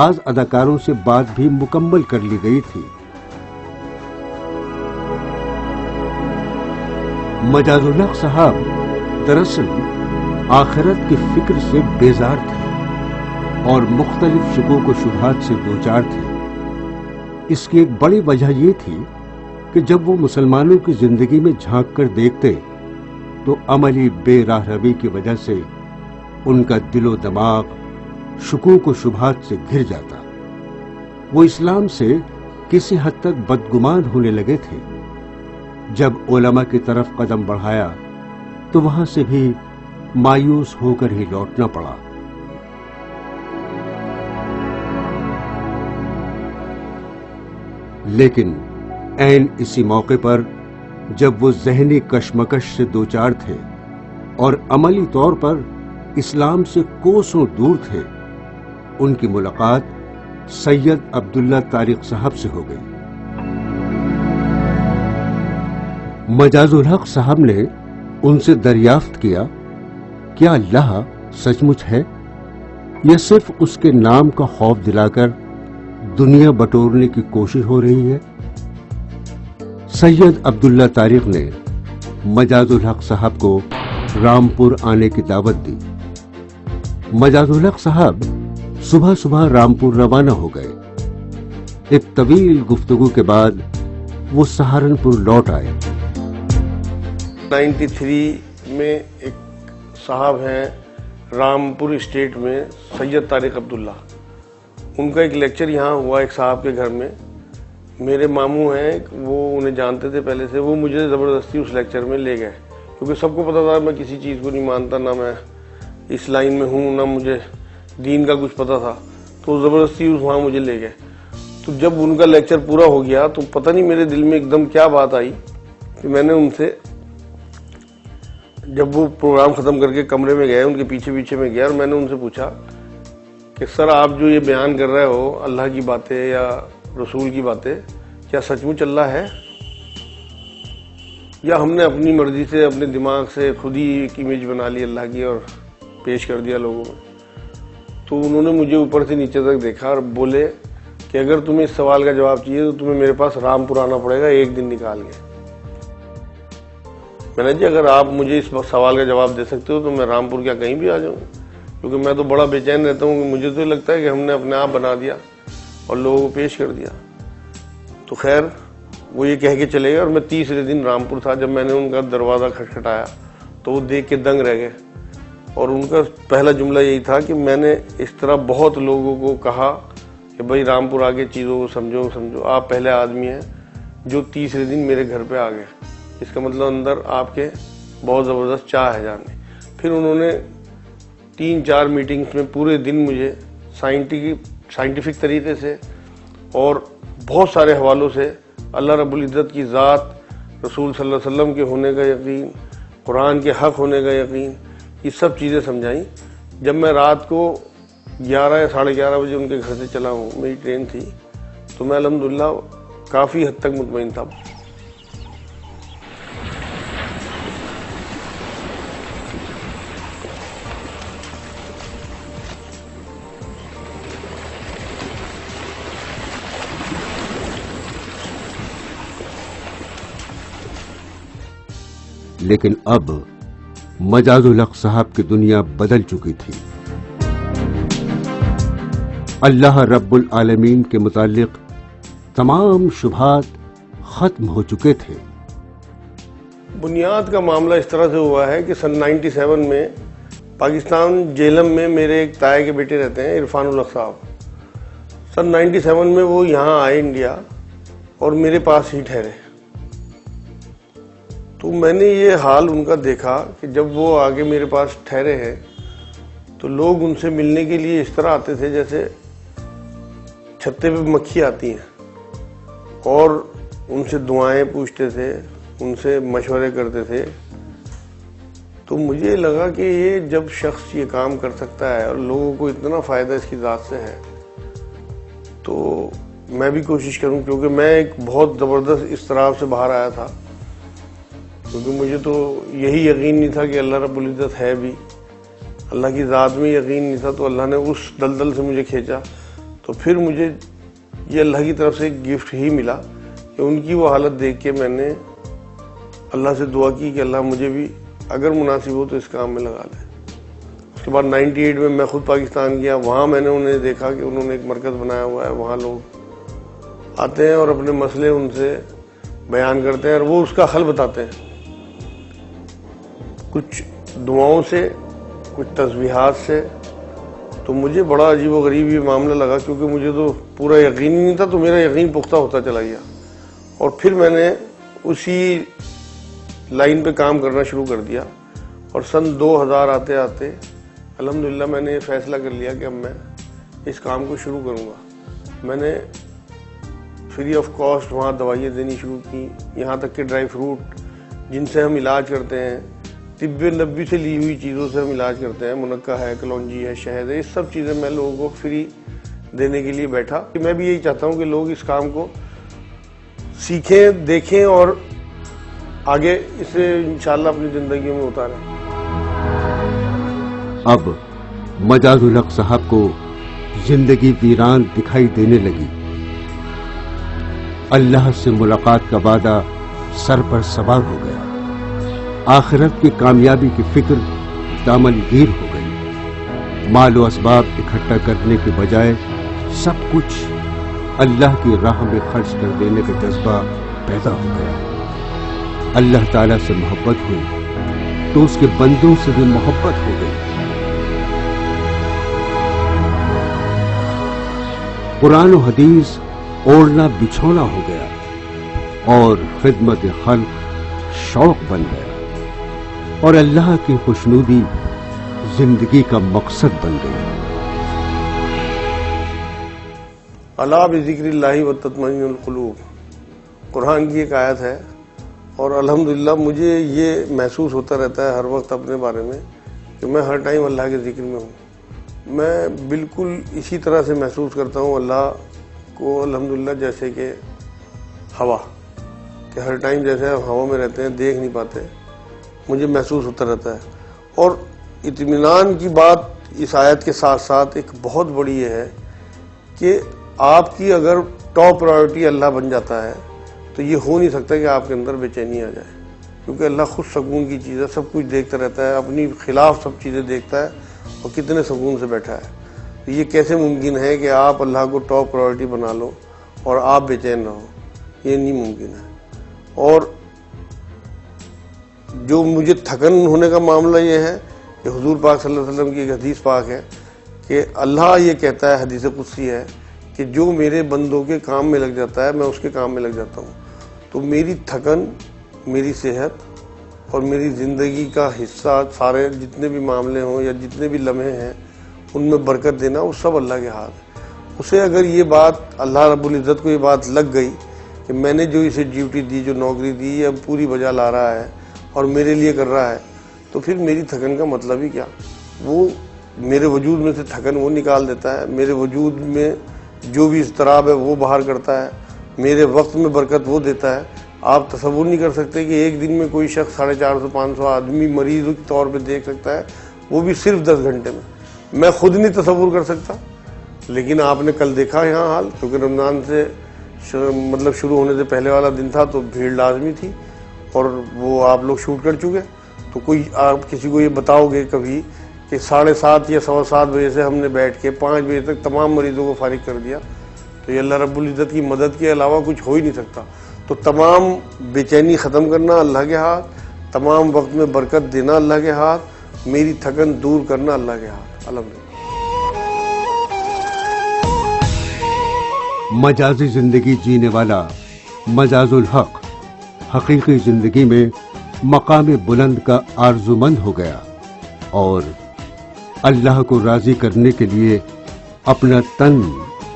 بعض اداکاروں سے بات بھی مکمل کر لی گئی تھی۔ مجاز الحق صاحب دراصل آخرت کی فکر سے بیزار تھے اور مختلف شکوک و شبہات سے دوچار تھے۔ اس کی ایک بڑی وجہ یہ تھی کہ جب وہ مسلمانوں کی زندگی میں جھانک کر دیکھتے تو عملی بے راہ روی کی وجہ سے ان کا دل و دماغ شکوک و شبہات سے گھر جاتا۔ وہ اسلام سے کسی حد تک بدگمان ہونے لگے تھے۔ جب علماء کی طرف قدم بڑھایا تو وہاں سے بھی مایوس ہو کر ہی لوٹنا پڑا۔ لیکن عین اسی موقع پر جب وہ ذہنی کشمکش سے دوچار تھے اور عملی طور پر اسلام سے کوسوں دور تھے، ان کی ملاقات سید عبداللہ طارق صاحب سے ہو گئی۔ مجاز الحق صاحب نے ان سے دریافت کیا، کیا اللہ سچ مچ ہے یا صرف اس کے نام کا خوف دلا کر دنیا بٹورنے کی کوشش ہو رہی ہے؟ سید عبداللہ طارق نے مجاز الحق صاحب کو رامپور آنے کی دعوت دی۔ مجاز الحق صاحب صبح صبح رامپور روانہ ہو گئے۔ ایک طویل گفتگو کے بعد وہ سہارنپور لوٹ آئے۔ 93 میں ایک صاحب ہیں رامپور اسٹیٹ میں، سید طارق عبداللہ، ان کا ایک لیکچر یہاں ہوا ایک صاحب کے گھر میں۔ میرے ماموں ہیں، وہ انہیں جانتے تھے پہلے سے، وہ مجھے زبردستی اس لیکچر میں لے گئے، کیونکہ سب کو پتا تھا میں کسی چیز کو نہیں مانتا، نہ میں اس لائن میں ہوں، نہ مجھے دین کا کچھ پتا تھا، تو زبردستی وہاں مجھے لے گئے۔ تو جب ان کا لیکچر پورا ہو گیا تو پتہ نہیں میرے دل میں ایک دم کیا بات آئی کہ میں نے ان سے، جب وہ پروگرام ختم کر کے کمرے میں گئے، ان کے پیچھے پیچھے میں گیا اور میں نے ان سے پوچھا کہ سر آپ جو یہ بیان کر رہے ہو اللہ کی باتیں یا رسول کی باتیں، کیا سچ مچ اللہ ہے یا ہم نے اپنی مرضی سے اپنے دماغ سے خود ہی ایک امیج بنا لی اللہ کی اور پیش کر دیا لوگوں میں؟ تو انہوں نے مجھے اوپر سے نیچے تک دیکھا اور بولے کہ اگر تمہیں اس سوال کا جواب چاہیے تو تمہیں میرے پاس رامپور آنا پڑے گا ایک دن نکال کے۔ میں نے جی اگر آپ مجھے اس سوال کا جواب دے سکتے ہو تو میں رامپور کیا کہیں بھی آ جاؤں، کیونکہ میں تو بڑا بے چین رہتا ہوں کہ مجھے تو لگتا ہے کہ ہم نے اپنے آپ بنا دیا اور لوگوں کو پیش کر دیا۔ تو خیر وہ یہ کہہ کے چلے گئے اور میں تیسرے دن رامپور تھا۔ جب میں نے ان کا دروازہ کھٹکھٹایا تو وہ دیکھ کے دنگ رہ گئے، اور ان کا پہلا جملہ یہی تھا کہ میں نے اس طرح بہت لوگوں کو کہا کہ بھائی رامپور آ کے چیزوں کو سمجھو، آپ پہلے آدمی ہیں جو تیسرے دن میرے گھر پہ آ گئے، اس کا مطلب اندر آپ کے بہت زبردست چاہ ہے جاننے۔ پھر انہوں نے 3-4 میٹنگز میں پورے دن مجھے سائنٹیفک طریقے سے اور بہت سارے حوالوں سے اللہ رب العزت کی ذات، رسول صلی اللہ علیہ وسلم کے ہونے کا یقین، قرآن کے حق ہونے کا یقین، یہ سب چیزیں سمجھائیں۔ جب میں رات کو 11 یا 11:30 بجے ان کے گھر سے چلا ہوں، میری ٹرین تھی، تو میں الحمدللہ کافی حد تک مطمئن تھا۔ لیکن اب مجاز الحق صاحب کی دنیا بدل چکی تھی۔ اللہ رب العالمین کے متعلق تمام شبہات ختم ہو چکے تھے۔ بنیاد کا معاملہ اس طرح سے ہوا ہے کہ سن 97 میں پاکستان جیلم میں میرے ایک تائے کے بیٹے رہتے ہیں عرفان الحق صاحب۔ سن 97 میں وہ یہاں آئے انڈیا اور میرے پاس ہی ٹھہرے۔ تو میں نے یہ حال ان کا دیکھا کہ جب وہ آگے میرے پاس ٹھہرے ہیں تو لوگ ان سے ملنے کے لیے اس طرح آتے تھے جیسے چھتے پہ مکھی آتی ہیں، اور ان سے دعائیں پوچھتے تھے، ان سے مشورے کرتے تھے۔ تو مجھے لگا کہ یہ جب شخص یہ کام کر سکتا ہے اور لوگوں کو اتنا فائدہ اس کی ذات سے ہے تو میں بھی کوشش کروں، کیونکہ میں ایک بہت زبردست اضطراب سے باہر آیا تھا، کیونکہ مجھے تو یہی یقین نہیں تھا کہ اللہ رب العزت ہے بھی، اللہ کی ذات میں یقین نہیں تھا، تو اللہ نے اس دلدل سے مجھے کھینچا۔ تو پھر مجھے یہ اللہ کی طرف سے ایک گفٹ ہی ملا کہ ان کی وہ حالت دیکھ کے میں نے اللہ سے دعا کی کہ اللہ مجھے بھی اگر مناسب ہو تو اس کام میں لگا لے۔ اس کے بعد 98 میں میں خود پاکستان گیا، وہاں میں نے انہیں دیکھا کہ انہوں نے ایک مرکز بنایا ہوا ہے، وہاں لوگ آتے ہیں اور اپنے مسئلے ان سے بیان کرتے ہیں اور وہ اس کا حل بتاتے ہیں، کچھ دعاؤں سے، کچھ تسبیحات سے۔ تو مجھے بڑا عجیب و غریب یہ معاملہ لگا، کیونکہ مجھے تو پورا یقین ہی نہیں تھا، تو میرا یقین پختہ ہوتا چلا گیا، اور پھر میں نے اسی لائن پہ کام کرنا شروع کر دیا۔ اور سن 2000 آتے آتے الحمدللہ میں نے یہ فیصلہ کر لیا کہ اب میں اس کام کو شروع کروں گا۔ میں نے فری آف کاسٹ وہاں دوائیاں دینی شروع کی، یہاں تک کہ ڈرائی فروٹ جن سے ہم علاج کرتے ہیں، طب نبی سے لی ہوئی چیزوں سے ہم علاج کرتے ہیں، منقہ ہے، کلونجی ہے، شہد ہے، یہ سب چیزیں میں لوگوں کو فری دینے کے لیے بیٹھا۔ میں بھی یہی چاہتا ہوں کہ لوگ اس کام کو سیکھیں، دیکھیں اور آگے اسے انشاءاللہ اپنی زندگیوں میں اتاریں۔ اب مجاز الحق صاحب کو زندگی ویران دکھائی دینے لگی۔ اللہ سے ملاقات کا وعدہ سر پر سوار ہو گیا، آخرت کی کامیابی کی فکر دامن گیر ہو گئی۔ مال و اسباب اکٹھا کرنے کے بجائے سب کچھ اللہ کی راہ میں خرچ کر دینے کا جذبہ پیدا ہو گیا۔ اللہ تعالیٰ سے محبت ہوئی تو اس کے بندوں سے بھی محبت ہو گئی۔ قرآن و حدیث اوڑھنا بچھونا ہو گیا اور خدمت خلق شوق بن گیا، اور اللہ کی خوشنودی زندگی کا مقصد بن گئی۔ الا بذکر اللہ وتطمئن القلوب قرآن کی ایک آیت ہے، اور الحمدللہ مجھے یہ محسوس ہوتا رہتا ہے ہر وقت اپنے بارے میں کہ میں ہر ٹائم اللہ کے ذکر میں ہوں۔ میں بالکل اسی طرح سے محسوس کرتا ہوں اللہ کو الحمدللہ جیسے کہ ہوا، کہ ہر ٹائم جیسے ہم ہوا میں رہتے ہیں، دیکھ نہیں پاتے، مجھے محسوس ہوتا رہتا ہے۔ اور اطمینان کی بات اس آیت کے ساتھ ساتھ ایک بہت بڑی یہ ہے کہ آپ کی اگر ٹاپ پرائیورٹی اللہ بن جاتا ہے تو یہ ہو نہیں سکتا کہ آپ کے اندر بے چینی آ جائے، کیونکہ اللہ خود سکون کی چیز ہے، سب کچھ دیکھتا رہتا ہے، اپنی خلاف سب چیزیں دیکھتا ہے، اور کتنے سکون سے بیٹھا ہے۔ تو یہ کیسے ممکن ہے کہ آپ اللہ کو ٹاپ پرائیورٹی بنا لو اور آپ بے چین رہو؟ یہ نہیں ممکن ہے۔ اور جو مجھے تھکن ہونے کا معاملہ یہ ہے کہ حضور پاک صلی اللہ علیہ وسلم کی ایک حدیث پاک ہے کہ اللہ یہ کہتا ہے، حدیث قدسی ہے، کہ جو میرے بندوں کے کام میں لگ جاتا ہے میں اس کے کام میں لگ جاتا ہوں۔ تو میری تھکن، میری صحت اور میری زندگی کا حصہ، سارے جتنے بھی معاملے ہوں یا جتنے بھی لمحے ہیں ان میں برکت دینا، وہ سب اللہ کے ہاتھ ہے۔ اسے اگر یہ بات اللہ رب العزت کو یہ بات لگ گئی کہ میں نے جو اسے ڈیوٹی دی، جو نوکری دی، یہ اب پوری بجا لا رہا ہے اور میرے لیے کر رہا ہے، تو پھر میری تھکن کا مطلب ہی کیا؟ وہ میرے وجود میں سے تھکن وہ نکال دیتا ہے، میرے وجود میں جو بھی اضطراب ہے وہ باہر کرتا ہے، میرے وقت میں برکت وہ دیتا ہے۔ آپ تصور نہیں کر سکتے کہ ایک دن میں کوئی شخص 450-500 آدمی مریض کے طور پہ دیکھ سکتا ہے، وہ بھی صرف 10 گھنٹے میں۔ میں خود نہیں تصور کر سکتا، لیکن آپ نے کل دیکھا یہاں حال، کیونکہ رمضان سے مطلب شروع ہونے سے پہلے والا دن تھا تو بھیڑ لازمی تھی، اور وہ آپ لوگ شوٹ کر چکے۔ تو کوئی آپ کسی کو یہ بتاؤ گے کبھی کہ 7:30 یا 7:15 بجے سے ہم نے بیٹھ کے 5 بجے تک تمام مریضوں کو فارغ کر دیا، تو یہ اللہ رب العزت کی مدد کے علاوہ کچھ ہو ہی نہیں سکتا۔ تو تمام بے چینی ختم کرنا اللہ کے ہاتھ، تمام وقت میں برکت دینا اللہ کے ہاتھ، میری تھکن دور کرنا اللہ کے ہاتھ۔ الحمدللہ۔ مجازی زندگی جینے والا مجاز الحق حقیقی زندگی میں مقام بلند کا آرزومند ہو گیا، اور اللہ کو راضی کرنے کے لیے اپنا تن،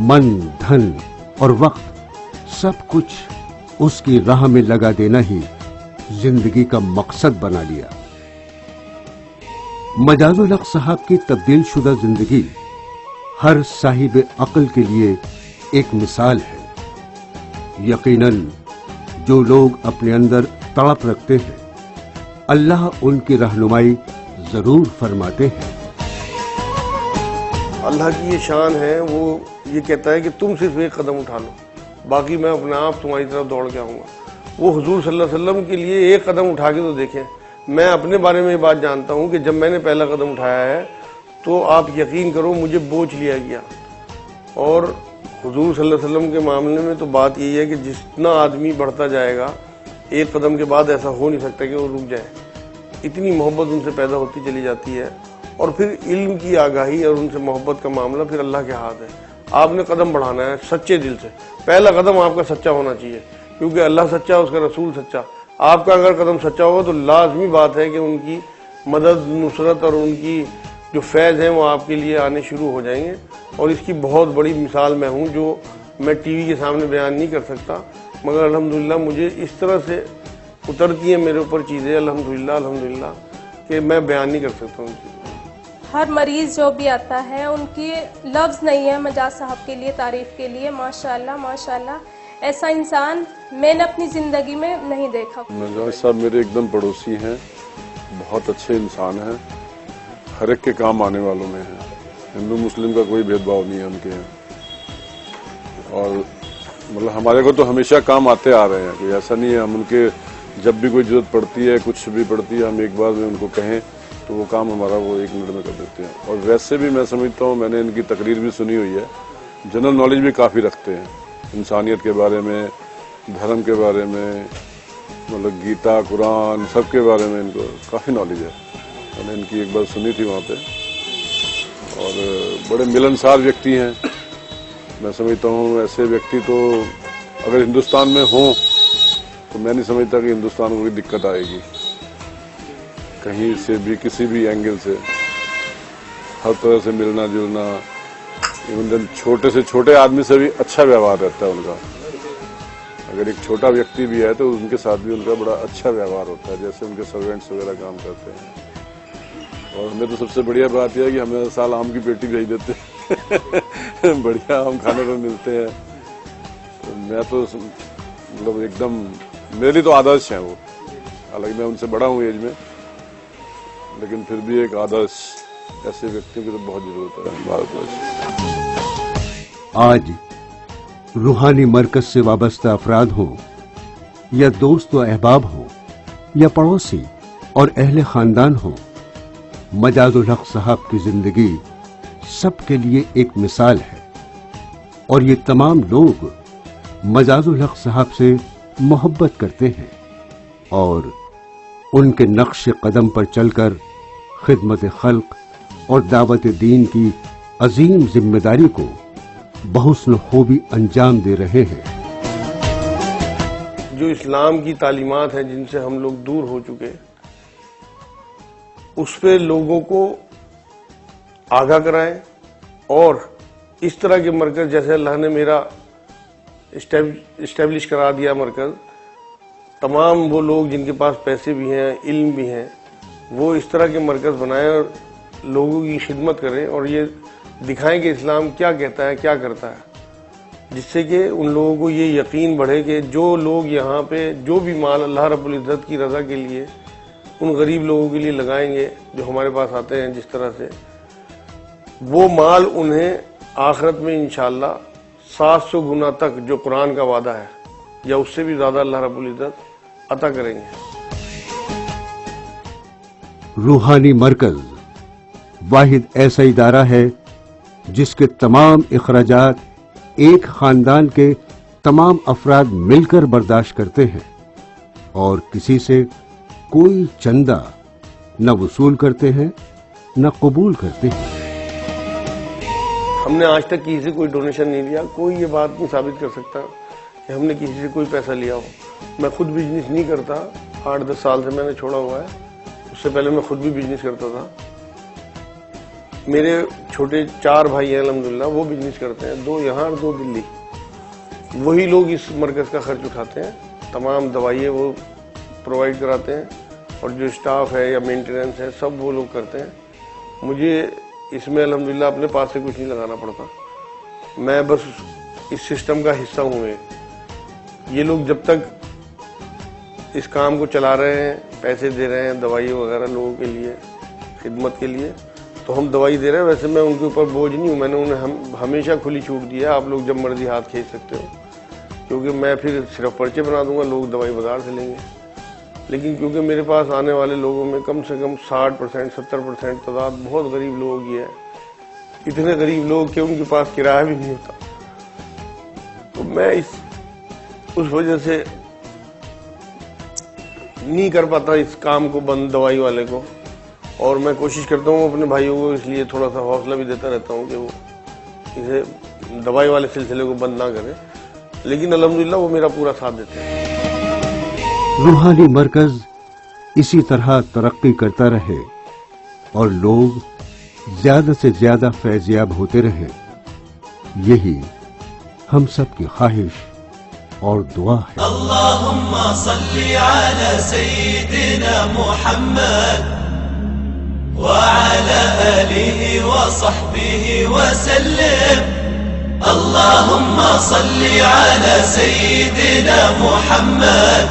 من، دھن اور وقت سب کچھ اس کی راہ میں لگا دینا ہی زندگی کا مقصد بنا لیا۔ مجاز الحق صاحب کی تبدیل شدہ زندگی ہر صاحب عقل کے لیے ایک مثال ہے۔ یقیناً جو لوگ اپنے اندر تڑپ رکھتے ہیں، اللہ ان کی رہنمائی ضرور فرماتے ہیں۔ اللہ کی یہ شان ہے، وہ یہ کہتا ہے کہ تم صرف ایک قدم اٹھا لو، باقی میں اپنے آپ تمہاری طرف دوڑ کے آؤں گا۔ وہ حضور صلی اللہ علیہ وسلم کے لیے ایک قدم اٹھا کے تو دیکھیں۔ میں اپنے بارے میں یہ بات جانتا ہوں کہ جب میں نے پہلا قدم اٹھایا ہے تو آپ یقین کرو مجھے بوجھ لیا گیا، اور حضور صلی اللہ علیہ وسلم کے معاملے میں تو بات یہی ہے کہ جتنا آدمی بڑھتا جائے گا ایک قدم کے بعد ایسا ہو نہیں سکتا کہ وہ رک جائے، اتنی محبت ان سے پیدا ہوتی چلی جاتی ہے۔ اور پھر علم کی آگاہی اور ان سے محبت کا معاملہ پھر اللہ کے ہاتھ ہے۔ آپ نے قدم بڑھانا ہے سچے دل سے، پہلا قدم آپ کا سچا ہونا چاہیے، کیونکہ اللہ سچا، اس کا رسول سچا۔ آپ کا اگر قدم سچا ہوگا تو لازمی بات ہے کہ ان کی مدد، نصرت اور ان کی جو فیض ہیں وہ آپ کے لیے آنے شروع ہو جائیں گے۔ اور اس کی بہت بڑی مثال میں ہوں، جو میں ٹی وی کے سامنے بیان نہیں کر سکتا، مگر الحمدللہ مجھے اس طرح سے اترتی ہیں میرے اوپر چیزیں الحمدللہ کہ میں بیان نہیں کر سکتا ان چیزوں۔ ہر مریض جو بھی آتا ہے ان کی لفظ نہیں ہے مجاز صاحب کے لیے تعریف کے لیے۔ ماشاءاللہ ایسا انسان میں نے اپنی زندگی میں نہیں دیکھا۔ مجاز صاحب میرے ایک دم پڑوسی ہیں، بہت اچھے انسان ہیں، ہر ایک کے کام آنے والوں میں ہیں، ہندو مسلم کا کوئی بھید بھاؤ نہیں ہے ان کے یہاں، اور مطلب ہمارے کو تو ہمیشہ کام آتے آ رہے ہیں، کوئی ایسا نہیں ہے۔ ہم ان کے جب بھی کوئی ضرورت پڑتی ہے، کچھ بھی پڑتی ہے، ہم ایک بار میں ان کو کہیں تو وہ کام ہمارا وہ 1 منٹ میں کر دیتے ہیں۔ اور ویسے بھی میں سمجھتا ہوں، میں نے ان کی تقریر بھی سنی ہوئی ہے، جنرل نالج بھی کافی رکھتے ہیں، انسانیت کے بارے میں، دھرم کے بارے میں، مطلب گیتا، قرآن، سب کے بارے میں ان کو کافی نالج ہے۔ میں نے ان کی ایک بار سنی تھی وہاں پہ، اور بڑے ملنسار ویکتی ہیں۔ میں سمجھتا ہوں ایسے ویکتی تو اگر ہندوستان میں ہوں تو میں نہیں سمجھتا کہ ہندوستان کو کوئی دقت آئے گی کہیں سے بھی، کسی بھی اینگل سے، ہر طرح سے ملنا جلنا، ایون چھوٹے سے چھوٹے آدمی سے بھی اچھا ویوہار رہتا ہے ان کا۔ اگر ایک چھوٹا ویکتی بھی ہے تو ان کے ساتھ بھی ان کا بڑا اچھا ویوہار ہوتا ہے، جیسے ان کے سروینٹس وغیرہ کام کرتے ہیں۔ اور ہمیں تو سب سے بڑھیا بات یہ ہے کہ ہمیں ہر سال آم کی پیٹی بھیج دیتے ہیں، بڑھیا آم کھانے کو ملتے ہیں۔ تو میں تو مطلب ایک دم، میرے لیے تو آدرش ہیں وہ، حالانکہ میں ان سے بڑا ہوں ایج میں، لیکن پھر بھی ایک آدرش ایسے ویکتیوں کی تو بہت ضرورت ہے بھارت میں۔ آج روحانی مرکز سے وابستہ افراد ہوں یا دوست و احباب ہوں یا پڑوسی اور اہل خاندان ہوں، مجاز الحق صاحب کی زندگی سب کے لیے ایک مثال ہے، اور یہ تمام لوگ مجاز الحق صاحب سے محبت کرتے ہیں اور ان کے نقش قدم پر چل کر خدمت خلق اور دعوت دین کی عظیم ذمہ داری کو بحسن خوبی انجام دے رہے ہیں۔ جو اسلام کی تعلیمات ہیں جن سے ہم لوگ دور ہو چکے، اس پہ لوگوں کو آگاہ کرائیں، اور اس طرح کے مرکز جیسے اللہ نے میرا اسٹیبلش کرا دیا مرکز، تمام وہ لوگ جن کے پاس پیسے بھی ہیں، علم بھی ہیں، وہ اس طرح کے مرکز بنائیں اور لوگوں کی خدمت کریں، اور یہ دکھائیں کہ اسلام کیا کہتا ہے، کیا کرتا ہے، جس سے کہ ان لوگوں کو یہ یقین بڑھے کہ جو لوگ یہاں پہ جو بھی مال اللہ رب العزت کی رضا کے لیے ان غریب لوگوں کے لیے لگائیں گے جو ہمارے پاس آتے ہیں، جس طرح سے وہ مال انہیں آخرت میں انشاءاللہ 700 گنا تک جو قرآن کا وعدہ ہے یا اس سے بھی زیادہ اللہ رب العزت عطا کریں گے۔ روحانی مرکز واحد ایسا ادارہ ہے جس کے تمام اخراجات ایک خاندان کے تمام افراد مل کر برداشت کرتے ہیں، اور کسی سے کوئی چندہ نہ وصول کرتے ہیں نہ قبول کرتے ہیں۔ ہم نے آج تک کسی سے کوئی ڈونیشن نہیں لیا، کوئی یہ بات نہیں ثابت کر سکتا کہ ہم نے کسی سے کوئی پیسہ لیا ہو۔ میں خود بزنس نہیں کرتا، 8-10 سال سے میں نے چھوڑا ہوا ہے، اس سے پہلے میں خود بھی بزنس کرتا تھا۔ میرے چھوٹے 4 بھائی ہیں الحمدللہ، وہ بزنس کرتے ہیں، 2 یہاں اور 2 دلی۔ وہی لوگ اس مرکز کا خرچ اٹھاتے ہیں، تمام دوائیں وہ پرووائڈ کراتے ہیں، اور جو اسٹاف ہے یا مینٹیننس ہے سب وہ لوگ کرتے ہیں۔ مجھے اس میں الحمدللہ اپنے پاس سے کچھ نہیں لگانا پڑتا، میں بس اس سسٹم کا حصہ ہوں۔ یہ لوگ جب تک اس کام کو چلا رہے ہیں، پیسے دے رہے ہیں دوائی وغیرہ لوگوں کے لیے، خدمت کے لیے، تو ہم دوائی دے رہے ہیں. ویسے میں ان کے اوپر بوجھ نہیں ہوں, میں نے انہیں ہمیشہ کھلی چھوٹ دی ہے, آپ لوگ جب مرضی ہاتھ کھینچ سکتے ہو, کیونکہ میں پھر صرف پرچے بنا دوں گا, لوگ دوائی بازار سے لیں گے. لیکن کیونکہ میرے پاس آنے والے لوگوں میں کم سے کم 60% 70% تعداد بہت غریب لوگ ہی ہے, اتنے غریب لوگ کہ ان کے پاس کرایہ بھی نہیں ہوتا, تو میں اس وجہ سے نہیں کر پاتا اس کام کو بند دوائی والے کو. اور میں کوشش کرتا ہوں اپنے بھائیوں کو اس لیے تھوڑا سا حوصلہ بھی دیتا رہتا ہوں کہ وہ اسے دوائی والے سلسلے کو بند نہ کریں, لیکن الحمدللہ وہ میرا پورا ساتھ دیتے ہیں. روحانی مرکز اسی طرح ترقی کرتا رہے اور لوگ زیادہ سے زیادہ فیضیاب ہوتے رہیں, یہی ہم سب کی خواہش اور دعا ہے. اللہم صلی علی سیدنا محمد وعلى آله وصحبه وسلم. اللهم صل على سيدنا محمد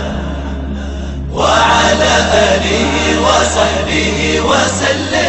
وعلى آله وصحبه وسلم.